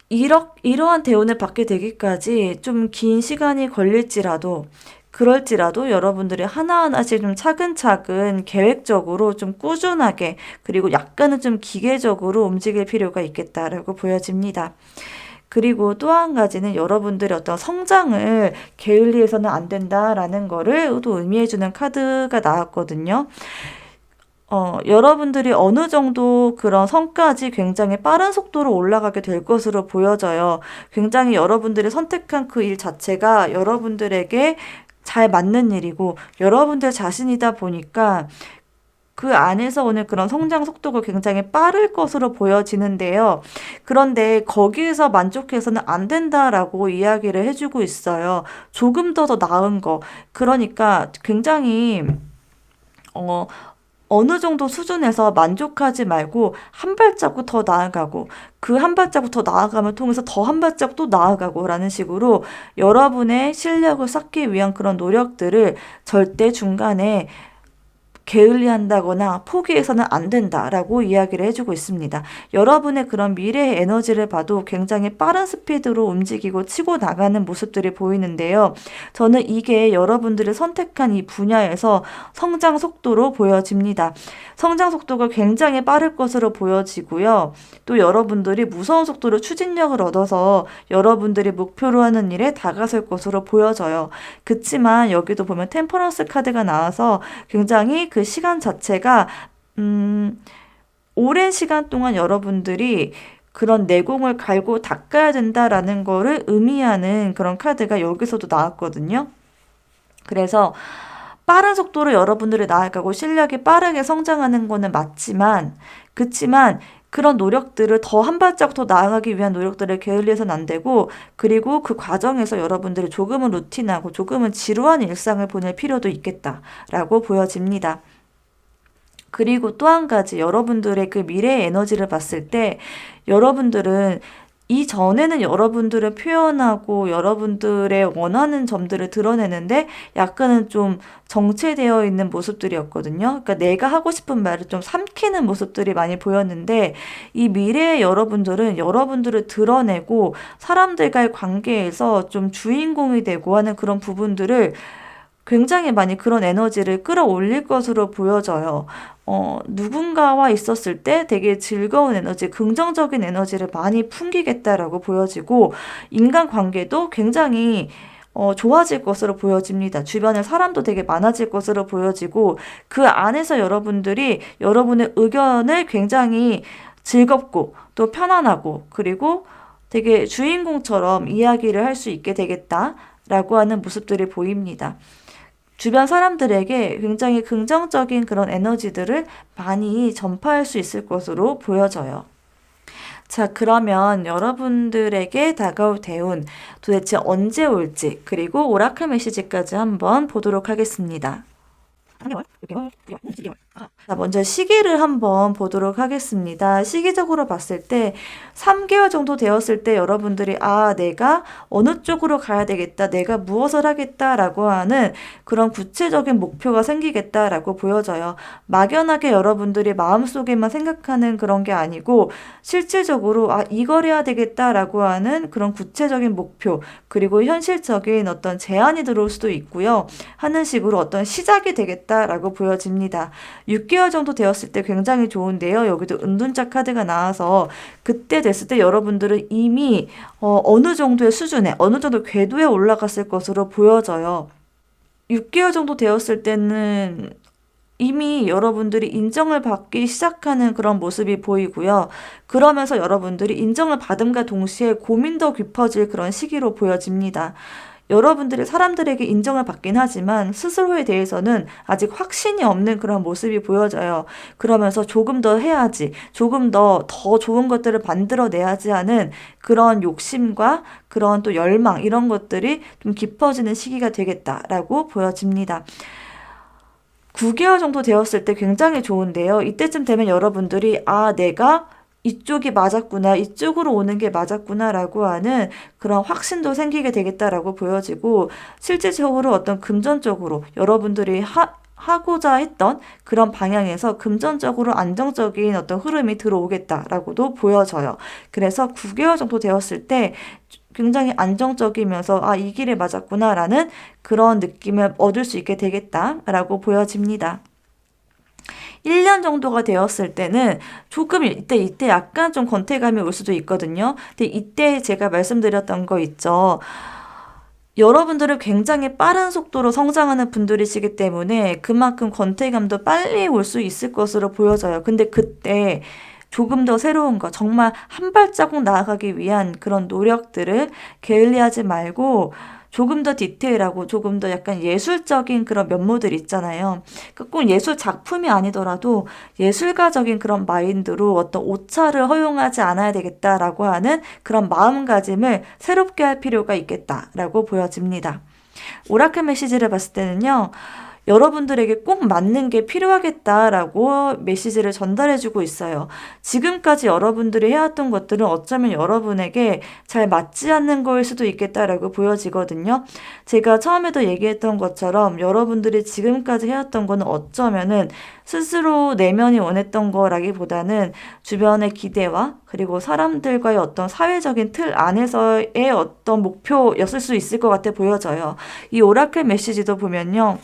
이러한 대운을 받게 되기까지 좀 긴 시간이 걸릴지라도 그럴지라도 여러분들이 하나하나씩 좀 차근차근 계획적으로 좀 꾸준하게 그리고 약간은 좀 기계적으로 움직일 필요가 있겠다라고 보여집니다. 그리고 또 한 가지는 여러분들의 어떤 성장을 게을리해서는 안 된다라는 거를 또 의미해주는 카드가 나왔거든요. 여러분들이 어느 정도 그런 성까지 굉장히 빠른 속도로 올라가게 될 것으로 보여져요. 굉장히 여러분들이 선택한 그 일 자체가 여러분들에게 잘 맞는 일이고 여러분들 자신이다 보니까 그 안에서 오는 그런 성장 속도가 굉장히 빠를 것으로 보여지는데요. 그런데 거기에서 만족해서는 안 된다라고 이야기를 해주고 있어요. 조금 더 나은 거. 그러니까 굉장히 어느 정도 수준에서 만족하지 말고 한 발자국 더 나아가고 그 한 발자국 더 나아감을 통해서 더 한 발자국 또 나아가고 라는 식으로 여러분의 실력을 쌓기 위한 그런 노력들을 절대 중간에 게을리한다거나 포기해서는 안 된다라고 이야기를 해주고 있습니다. 여러분의 그런 미래의 에너지를 봐도 굉장히 빠른 스피드로 움직이고 치고 나가는 모습들이 보이는데요. 저는 이게 여러분들이 선택한 이 분야에서 성장 속도로 보여집니다. 성장 속도가 굉장히 빠를 것으로 보여지고요. 또 여러분들이 무서운 속도로 추진력을 얻어서 여러분들이 목표로 하는 일에 다가설 것으로 보여져요. 그치만 여기도 보면 템퍼런스 카드가 나와서 굉장히 그 시간 자체가 오랜 시간 동안 여러분들이 그런 내공을 갈고 닦아야 된다라는 거를 의미하는 그런 카드가 여기서도 나왔거든요. 그래서 빠른 속도로 여러분들이 나아가고 실력이 빠르게 성장하는 거는 맞지만 그치만 그런 노력들을 더 한 발자국 더 나아가기 위한 노력들을 게을리해서는 안 되고 그리고 그 과정에서 여러분들이 조금은 루틴하고 조금은 지루한 일상을 보낼 필요도 있겠다라고 보여집니다. 그리고 또 한 가지 여러분들의 그 미래의 에너지를 봤을 때 여러분들은 이전에는 여러분들을 표현하고 여러분들의 원하는 점들을 드러내는데 약간은 좀 정체되어 있는 모습들이었거든요. 그러니까 내가 하고 싶은 말을 좀 삼키는 모습들이 많이 보였는데 이 미래의 여러분들은 여러분들을 드러내고 사람들과의 관계에서 좀 주인공이 되고 하는 그런 부분들을 굉장히 많이 그런 에너지를 끌어올릴 것으로 보여져요. 누군가와 있었을 때 되게 즐거운 에너지, 긍정적인 에너지를 많이 풍기겠다라고 보여지고 인간관계도 굉장히 좋아질 것으로 보여집니다. 주변에 사람도 되게 많아질 것으로 보여지고 그 안에서 여러분들이 여러분의 의견을 굉장히 즐겁고 또 편안하고 그리고 되게 주인공처럼 이야기를 할 수 있게 되겠다라고 하는 모습들이 보입니다. 주변 사람들에게 굉장히 긍정적인 그런 에너지들을 많이 전파할 수 있을 것으로 보여져요. 자, 그러면 여러분들에게 다가올 대운 도대체 언제 올지 그리고 오라클 메시지까지 한번 보도록 하겠습니다. 3개월, 6개월, 12개월. 자, 먼저 시기를 한번 보도록 하겠습니다. 시기적으로 봤을 때 3개월 정도 되었을 때 여러분들이 내가 어느 쪽으로 가야 되겠다, 내가 무엇을 하겠다라고 하는 그런 구체적인 목표가 생기겠다라고 보여져요. 막연하게 여러분들이 마음속에만 생각하는 그런 게 아니고 실질적으로 이걸 해야 되겠다라고 하는 그런 구체적인 목표 그리고 현실적인 어떤 제안이 들어올 수도 있고요. 하는 식으로 어떤 시작이 되겠다라고 보여집니다. 6개월 정도 되었을 때 굉장히 좋은데요. 여기도 은둔자 카드가 나와서 그때 됐을 때 여러분들은 이미 어느 정도의 수준에 어느 정도 궤도에 올라갔을 것으로 보여져요. 6개월 정도 되었을 때는 이미 여러분들이 인정을 받기 시작하는 그런 모습이 보이고요. 그러면서 여러분들이 인정을 받음과 동시에 고민도 깊어질 그런 시기로 보여집니다. 여러분들이 사람들에게 인정을 받긴 하지만 스스로에 대해서는 아직 확신이 없는 그런 모습이 보여져요. 그러면서 조금 더 해야지, 조금 더 좋은 것들을 만들어내야지 하는 그런 욕심과 그런 또 열망, 이런 것들이 좀 깊어지는 시기가 되겠다라고 보여집니다. 9개월 정도 되었을 때 굉장히 좋은데요. 이때쯤 되면 여러분들이 내가 이쪽이 맞았구나, 이쪽으로 오는 게 맞았구나라고 하는 그런 확신도 생기게 되겠다라고 보여지고, 실질적으로 어떤 금전적으로 여러분들이 하고자 했던 그런 방향에서 금전적으로 안정적인 어떤 흐름이 들어오겠다라고도 보여져요. 그래서 9개월 정도 되었을 때 굉장히 안정적이면서 이 길에 맞았구나라는 그런 느낌을 얻을 수 있게 되겠다라고 보여집니다. 1년 정도가 되었을 때는 조금 이때 약간 좀 권태감이 올 수도 있거든요. 근데 이때 제가 말씀드렸던 거 있죠. 여러분들은 굉장히 빠른 속도로 성장하는 분들이시기 때문에 그만큼 권태감도 빨리 올 수 있을 것으로 보여져요. 근데 그때 조금 더 새로운 거, 정말 한 발자국 나아가기 위한 그런 노력들을 게을리하지 말고 조금 더 디테일하고 조금 더 약간 예술적인 그런 면모들 있잖아요. 꼭 예술 작품이 아니더라도 예술가적인 그런 마인드로 어떤 오차를 허용하지 않아야 되겠다라고 하는 그런 마음가짐을 새롭게 할 필요가 있겠다라고 보여집니다. 오라클 메시지를 봤을 때는요, 여러분들에게 꼭 맞는 게 필요하겠다라고 메시지를 전달해주고 있어요. 지금까지 여러분들이 해왔던 것들은 어쩌면 여러분에게 잘 맞지 않는 거일 수도 있겠다라고 보여지거든요. 제가 처음에도 얘기했던 것처럼 여러분들이 지금까지 해왔던 거는 어쩌면은 스스로 내면이 원했던 거라기보다는 주변의 기대와 그리고 사람들과의 어떤 사회적인 틀 안에서의 어떤 목표였을 수 있을 것 같아 보여져요. 이 오라클 메시지도 보면요,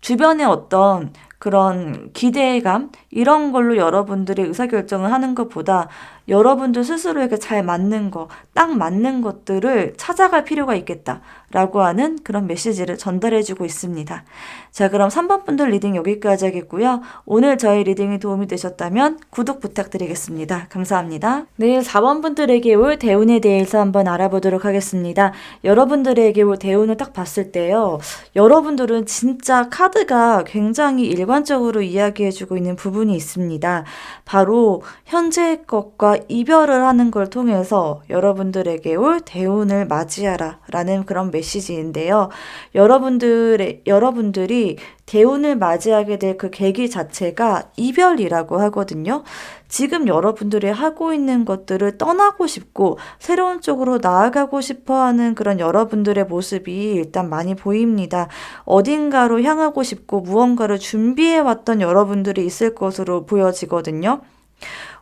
주변의 어떤 그런 기대감, 이런 걸로 여러분들이 의사결정을 하는 것보다 여러분들 스스로에게 잘 맞는 거, 딱 맞는 것들을 찾아갈 필요가 있겠다라고 하는 그런 메시지를 전달해주고 있습니다. 자, 그럼 3번 분들 리딩 여기까지 하겠고요. 오늘 저희 리딩이 도움이 되셨다면 구독 부탁드리겠습니다. 감사합니다. 내일 4번 분들에게 올 대운에 대해서 한번 알아보도록 하겠습니다. 여러분들에게 올 대운을 딱 봤을 때요, 여러분들은 진짜 카드가 굉장히 일관적으로 이야기해주고 있는 부분이 있습니다. 바로 현재의 것과 이별을 하는 걸 통해서 여러분들에게 올 대운을 맞이하라 라는 그런 메시지인데요. 여러분들이 대운을 맞이하게 될 그 계기 자체가 이별이라고 하거든요. 지금 여러분들이 하고 있는 것들을 떠나고 싶고 새로운 쪽으로 나아가고 싶어 하는 그런 여러분들의 모습이 일단 많이 보입니다. 어딘가로 향하고 싶고 무언가를 준비해 왔던 여러분들이 있을 것으로 보여지거든요.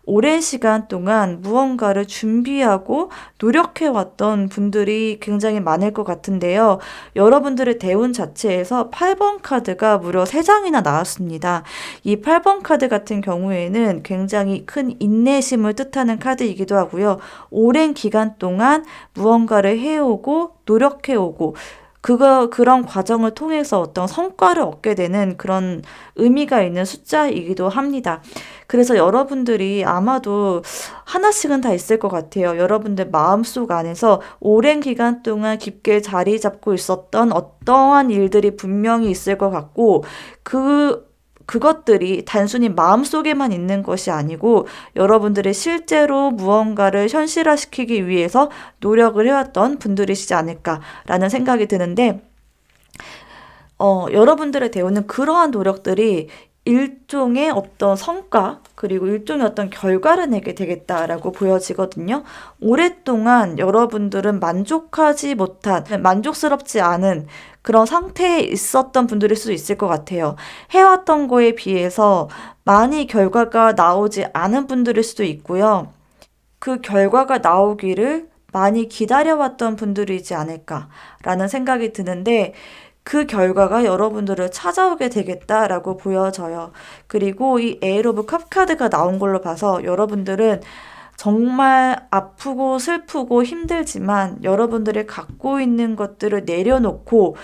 오랜 시간 동안 무언가를 준비하고 노력해왔던 분들이 굉장히 많을 것 같은데요. 여러분들의 대운 자체에서 8번 카드가 무려 3장이나 나왔습니다. 이 8번 카드 같은 경우에는 굉장히 큰 인내심을 뜻하는 카드이기도 하고요. 오랜 기간 동안 무언가를 해오고 노력해오고 그런 과정을 통해서 어떤 성과를 얻게 되는 그런 의미가 있는 숫자이기도 합니다. 그래서 여러분들이 아마도 하나씩은 다 있을 것 같아요. 여러분들 마음속 안에서 오랜 기간 동안 깊게 자리 잡고 있었던 어떠한 일들이 분명히 있을 것 같고, 그것들이 단순히 마음속에만 있는 것이 아니고 여러분들이 실제로 무언가를 현실화시키기 위해서 노력을 해왔던 분들이시지 않을까라는 생각이 드는데, 여러분들의 대우는 그러한 노력들이 일종의 어떤 성과, 그리고 일종의 어떤 결과를 내게 되겠다라고 보여지거든요. 오랫동안 여러분들은 만족스럽지 않은 그런 상태에 있었던 분들일 수도 있을 것 같아요. 해왔던 거에 비해서 많이 결과가 나오지 않은 분들일 수도 있고요. 그 결과가 나오기를 많이 기다려왔던 분들이지 않을까라는 생각이 드는데, 그 결과가 여러분들을 찾아오게 되겠다라고 보여져요. 그리고 이 에일 오브 컵 카드가 나온 걸로 봐서 여러분들은 정말 아프고 슬프고 힘들지만 여러분들이 갖고 있는 것들을 내려놓고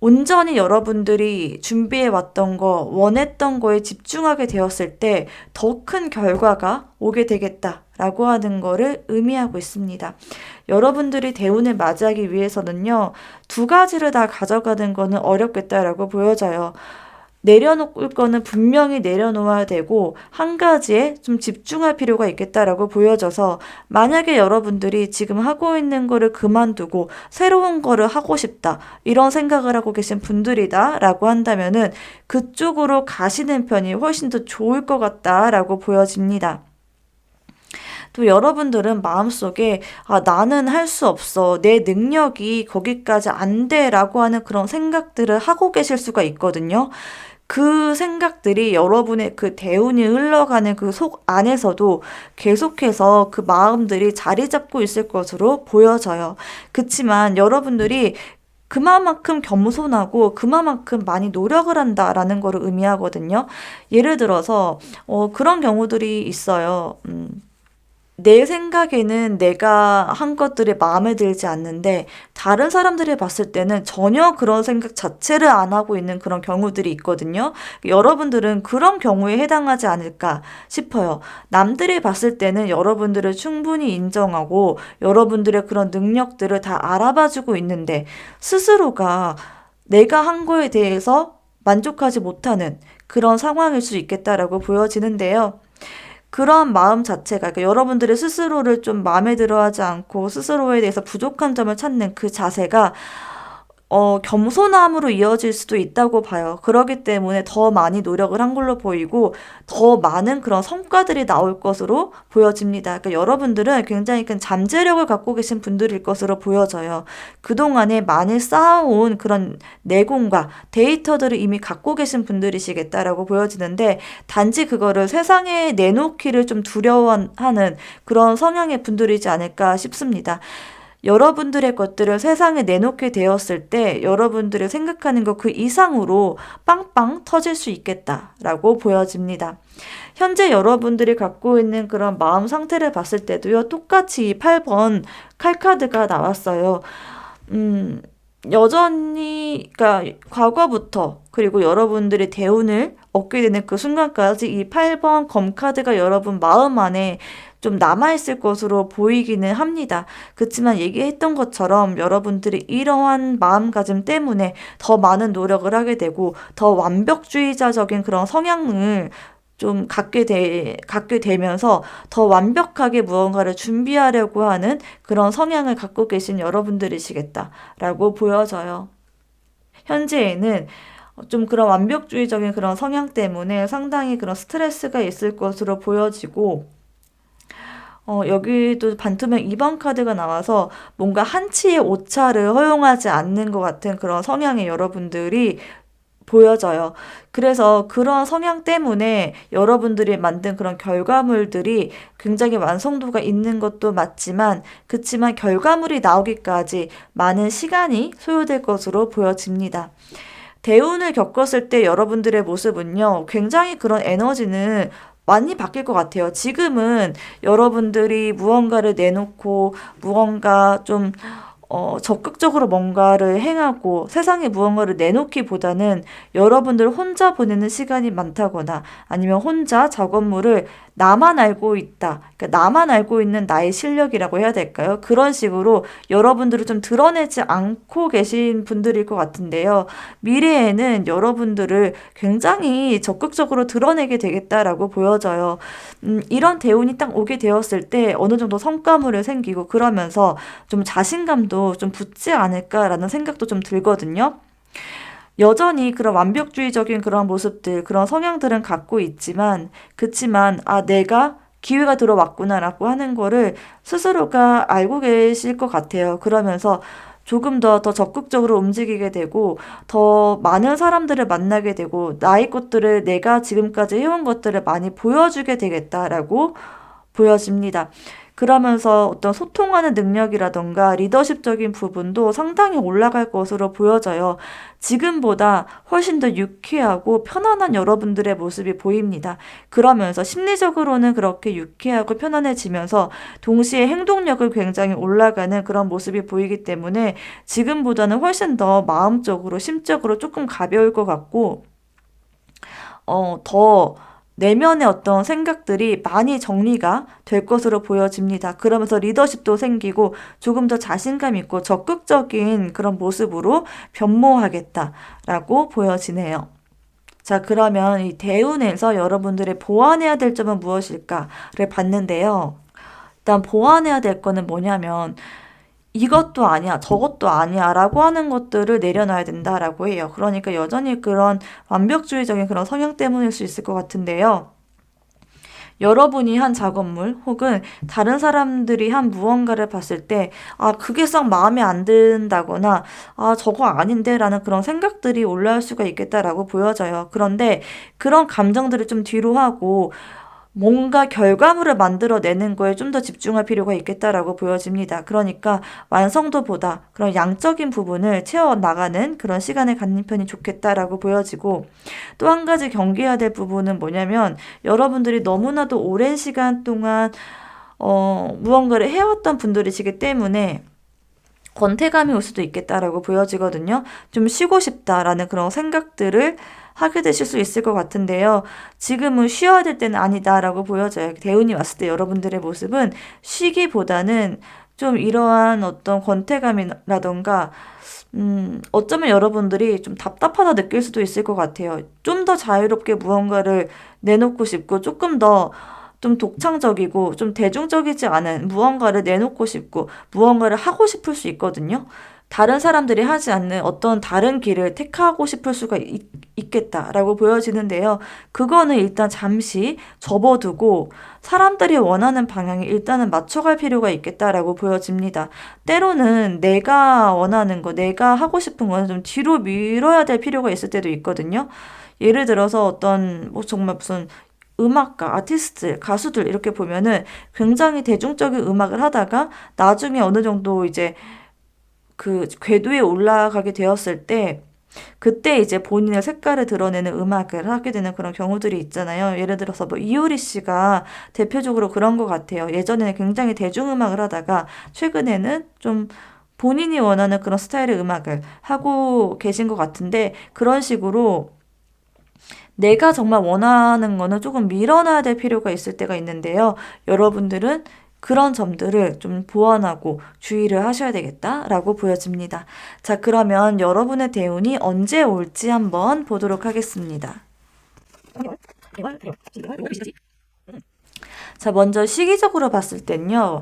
온전히 여러분들이 준비해 왔던 거, 원했던 거에 집중하게 되었을 때 더 큰 결과가 오게 되겠다라고 하는 거를 의미하고 있습니다. 여러분들이 대운을 맞이하기 위해서는요, 두 가지를 다 가져가는 거는 어렵겠다라고 보여져요. 내려놓을 거는 분명히 내려놓아야 되고 한 가지에 좀 집중할 필요가 있겠다라고 보여져서, 만약에 여러분들이 지금 하고 있는 거를 그만두고 새로운 거를 하고 싶다 이런 생각을 하고 계신 분들이다 라고 한다면은 그쪽으로 가시는 편이 훨씬 더 좋을 것 같다라고 보여집니다. 또 여러분들은 마음속에 나는 할 수 없어, 내 능력이 거기까지 안 돼라고 하는 그런 생각들을 하고 계실 수가 있거든요. 그 생각들이 여러분의 그 대운이 흘러가는 그 속 안에서도 계속해서 그 마음들이 자리 잡고 있을 것으로 보여져요. 그치만 여러분들이 그만큼 겸손하고 그만큼 많이 노력을 한다라는 거를 의미하거든요. 예를 들어서 그런 경우들이 있어요. 내 생각에는 내가 한 것들이 마음에 들지 않는데 다른 사람들이 봤을 때는 전혀 그런 생각 자체를 안 하고 있는 그런 경우들이 있거든요. 여러분들은 그런 경우에 해당하지 않을까 싶어요. 남들이 봤을 때는 여러분들을 충분히 인정하고 여러분들의 그런 능력들을 다 알아봐주고 있는데 스스로가 내가 한 거에 대해서 만족하지 못하는 그런 상황일 수 있겠다라고 보여지는데요. 그러한 마음 자체가, 그러니까 여러분들의 스스로를 좀 마음에 들어하지 않고 스스로에 대해서 부족한 점을 찾는 그 자세가 겸손함으로 이어질 수도 있다고 봐요. 그렇기 때문에 더 많이 노력을 한 걸로 보이고 더 많은 그런 성과들이 나올 것으로 보여집니다. 그러니까 여러분들은 굉장히 큰 잠재력을 갖고 계신 분들일 것으로 보여져요. 그동안에 많이 쌓아온 그런 내공과 데이터들을 이미 갖고 계신 분들이시겠다라고 보여지는데, 단지 그거를 세상에 내놓기를 좀 두려워하는 그런 성향의 분들이지 않을까 싶습니다. 여러분들의 것들을 세상에 내놓게 되었을 때 여러분들이 생각하는 것 그 이상으로 빵빵 터질 수 있겠다라고 보여집니다. 현재 여러분들이 갖고 있는 그런 마음 상태를 봤을 때도요, 똑같이 이 8번 칼카드가 나왔어요. 여전히, 그러니까 과거부터 그리고 여러분들이 대운을 얻게 되는 그 순간까지 이 8번 검카드가 여러분 마음 안에 좀 남아있을 것으로 보이기는 합니다. 그렇지만 얘기했던 것처럼 여러분들이 이러한 마음가짐 때문에 더 많은 노력을 하게 되고 더 완벽주의자적인 그런 성향을 좀 갖게 되면서 더 완벽하게 무언가를 준비하려고 하는 그런 성향을 갖고 계신 여러분들이시겠다라고 보여져요. 현재에는 좀 그런 완벽주의적인 그런 성향 때문에 상당히 그런 스트레스가 있을 것으로 보여지고, 여기도 반투명 2번 카드가 나와서 뭔가 한치의 오차를 허용하지 않는 것 같은 그런 성향의 여러분들이 보여져요. 그래서 그런 성향 때문에 여러분들이 만든 그런 결과물들이 굉장히 완성도가 있는 것도 맞지만, 그치만 결과물이 나오기까지 많은 시간이 소요될 것으로 보여집니다. 대운을 겪었을 때 여러분들의 모습은요, 굉장히 그런 에너지는 많이 바뀔 것 같아요. 지금은 여러분들이 무언가를 내놓고 무언가 좀 적극적으로 뭔가를 행하고 세상에 무언가를 내놓기보다는 여러분들 혼자 보내는 시간이 많다거나 아니면 혼자 작업물을 나만 알고 있다, 그러니까 나만 알고 있는 나의 실력이라고 해야 될까요? 그런 식으로 여러분들을 좀 드러내지 않고 계신 분들일 것 같은데요. 미래에는 여러분들을 굉장히 적극적으로 드러내게 되겠다라고 보여져요. 이런 대운이 딱 오게 되었을 때 어느 정도 성과물을 생기고 그러면서 좀 자신감도 좀 붙지 않을까라는 생각도 좀 들거든요. 여전히 그런 완벽주의적인 그런 모습들, 그런 성향들은 갖고 있지만, 그치만, 내가 기회가 들어왔구나라고 하는 거를 스스로가 알고 계실 것 같아요. 그러면서 조금 더 적극적으로 움직이게 되고, 더 많은 사람들을 만나게 되고, 나의 것들을 내가 지금까지 해온 것들을 많이 보여주게 되겠다라고 보여집니다. 그러면서 어떤 소통하는 능력이라던가 리더십적인 부분도 상당히 올라갈 것으로 보여져요. 지금보다 훨씬 더 유쾌하고 편안한 여러분들의 모습이 보입니다. 그러면서 심리적으로는 그렇게 유쾌하고 편안해지면서 동시에 행동력을 굉장히 올라가는 그런 모습이 보이기 때문에 지금보다는 훨씬 더 마음적으로, 심적으로 조금 가벼울 것 같고, 더 내면의 어떤 생각들이 많이 정리가 될 것으로 보여집니다. 그러면서 리더십도 생기고 조금 더 자신감 있고 적극적인 그런 모습으로 변모하겠다라고 보여지네요. 자, 그러면 이 대운에서 여러분들의 보완해야 될 점은 무엇일까를 봤는데요. 일단 보완해야 될 거는 뭐냐면 이것도 아니야, 저것도 아니야 라고 하는 것들을 내려놔야 된다라고 해요. 그러니까 여전히 그런 완벽주의적인 그런 성향 때문일 수 있을 것 같은데요. 여러분이 한 작업물 혹은 다른 사람들이 한 무언가를 봤을 때, 그게 썩 마음에 안 든다거나, 저거 아닌데 라는 그런 생각들이 올라올 수가 있겠다라고 보여져요. 그런데 그런 감정들을 좀 뒤로 하고, 뭔가 결과물을 만들어내는 거에 좀 더 집중할 필요가 있겠다라고 보여집니다. 그러니까 완성도보다 그런 양적인 부분을 채워나가는 그런 시간을 갖는 편이 좋겠다라고 보여지고, 또 한 가지 경계해야 될 부분은 뭐냐면 여러분들이 너무나도 오랜 시간 동안 무언가를 해왔던 분들이시기 때문에 권태감이 올 수도 있겠다라고 보여지거든요. 좀 쉬고 싶다라는 그런 생각들을 하게 되실 수 있을 것 같은데요. 지금은 쉬어야 될 때는 아니다라고 보여져요. 대운이 왔을 때 여러분들의 모습은 쉬기보다는 좀 이러한 어떤 권태감이라던가 어쩌면 여러분들이 좀 답답하다 느낄 수도 있을 것 같아요. 좀 더 자유롭게 무언가를 내놓고 싶고 조금 더 좀 독창적이고 좀 대중적이지 않은 무언가를 내놓고 싶고 무언가를 하고 싶을 수 있거든요. 다른 사람들이 하지 않는 어떤 다른 길을 택하고 싶을 수가 있겠다라고 보여지는데요. 그거는 일단 잠시 접어두고 사람들이 원하는 방향에 일단은 맞춰갈 필요가 있겠다라고 보여집니다. 때로는 내가 원하는 거, 내가 하고 싶은 거는 좀 뒤로 밀어야 될 필요가 있을 때도 있거든요. 예를 들어서 어떤 뭐 정말 무슨 음악가, 아티스트, 가수들 이렇게 보면은 굉장히 대중적인 음악을 하다가 나중에 어느 정도 이제 그 궤도에 올라가게 되었을 때 그때 이제 본인의 색깔을 드러내는 음악을 하게 되는 그런 경우들이 있잖아요. 예를 들어서 뭐 이효리 씨가 대표적으로 그런 것 같아요. 예전에는 굉장히 대중음악을 하다가 최근에는 좀 본인이 원하는 그런 스타일의 음악을 하고 계신 것 같은데 그런 식으로 내가 정말 원하는 거는 조금 밀어놔야 될 필요가 있을 때가 있는데요. 여러분들은 그런 점들을 좀 보완하고 주의를 하셔야 되겠다라고 보여집니다. 자, 그러면 여러분의 대운이 언제 올지 한번 보도록 하겠습니다. 자, 먼저 시기적으로 봤을 땐요,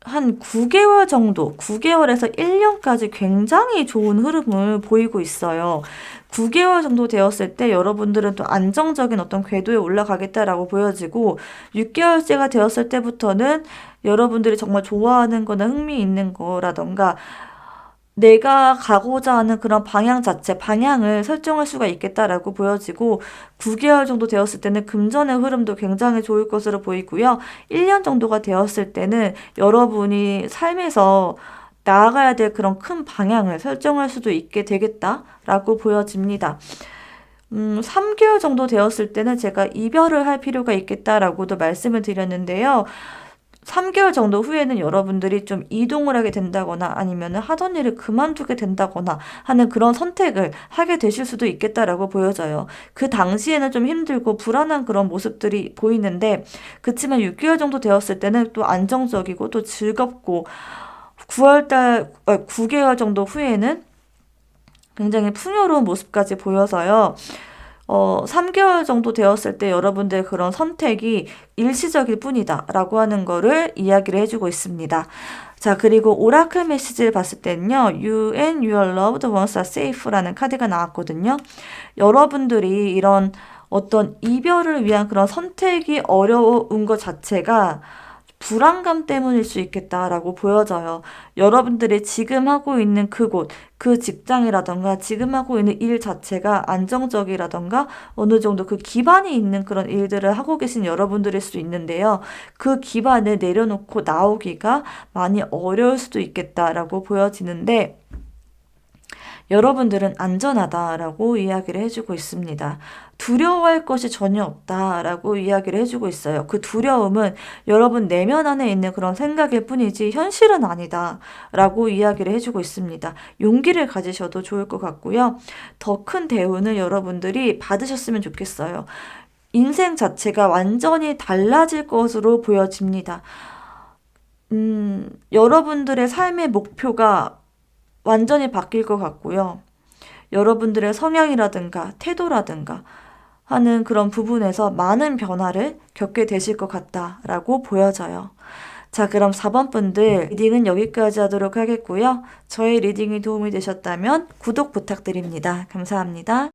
한 9개월 정도, 9개월에서 1년까지 굉장히 좋은 흐름을 보이고 있어요. 9개월 정도 되었을 때 여러분들은 또 안정적인 어떤 궤도에 올라가겠다라고 보여지고 6개월째가 되었을 때부터는 여러분들이 정말 좋아하는 거나 흥미 있는 거라던가 내가 가고자 하는 그런 방향 자체, 방향을 설정할 수가 있겠다라고 보여지고 9개월 정도 되었을 때는 금전의 흐름도 굉장히 좋을 것으로 보이고요. 1년 정도가 되었을 때는 여러분이 삶에서 나아가야 될 그런 큰 방향을 설정할 수도 있게 되겠다라고 보여집니다. 3개월 정도 되었을 때는 제가 이별을 할 필요가 있겠다라고도 말씀을 드렸는데요. 3개월 정도 후에는 여러분들이 좀 이동을 하게 된다거나 아니면 하던 일을 그만두게 된다거나 하는 그런 선택을 하게 되실 수도 있겠다라고 보여져요. 그 당시에는 좀 힘들고 불안한 그런 모습들이 보이는데 그치만 6개월 정도 되었을 때는 또 안정적이고 또 즐겁고 9개월 정도 후에는 굉장히 풍요로운 모습까지 보여서요. 3개월 정도 되었을 때 여러분들 그런 선택이 일시적일 뿐이다 라고 하는 거를 이야기를 해주고 있습니다. 자, 그리고 오라클 메시지를 봤을 때는요. You and your loved ones are safe라는 카드가 나왔거든요. 여러분들이 이런 어떤 이별을 위한 그런 선택이 어려운 것 자체가 불안감 때문일 수 있겠다라고 보여져요. 여러분들이 지금 하고 있는 그곳, 그 직장이라던가 지금 하고 있는 일 자체가 안정적이라던가 어느 정도 그 기반이 있는 그런 일들을 하고 계신 여러분들일 수도 있는데요. 그 기반을 내려놓고 나오기가 많이 어려울 수도 있겠다라고 보여지는데, 여러분들은 안전하다라고 이야기를 해주고 있습니다. 두려워할 것이 전혀 없다라고 이야기를 해주고 있어요. 그 두려움은 여러분 내면 안에 있는 그런 생각일 뿐이지 현실은 아니다라고 이야기를 해주고 있습니다. 용기를 가지셔도 좋을 것 같고요. 더 큰 대우는 여러분들이 받으셨으면 좋겠어요. 인생 자체가 완전히 달라질 것으로 보여집니다. 여러분들의 삶의 목표가 완전히 바뀔 것 같고요. 여러분들의 성향이라든가 태도라든가 하는 그런 부분에서 많은 변화를 겪게 되실 것 같다라고 보여져요. 자, 그럼 4번 분들 리딩은 여기까지 하도록 하겠고요. 저의 리딩이 도움이 되셨다면 구독 부탁드립니다. 감사합니다.